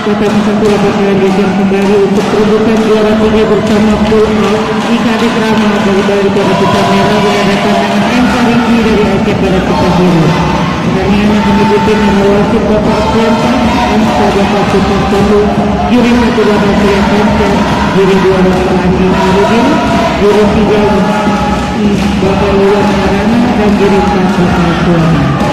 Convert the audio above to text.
Kota Nusantara bakalan diajak kembali untuk perebutan juara 3 bersama Pull Out jika ada drama dari Kota Pita Merah berhadapan dengan M Farisi dari Aceh pada Pita Biru. Pertandingan akan diikuti dengan wasit Bapak Prianta, Angsa Bapak Super Tolu, juri 1 Bapak Surya Panca, juri 2 Bapak Andi Narudin, juri 3 Bapak Iwan Marana, dan juri 4 Bapak Suwana.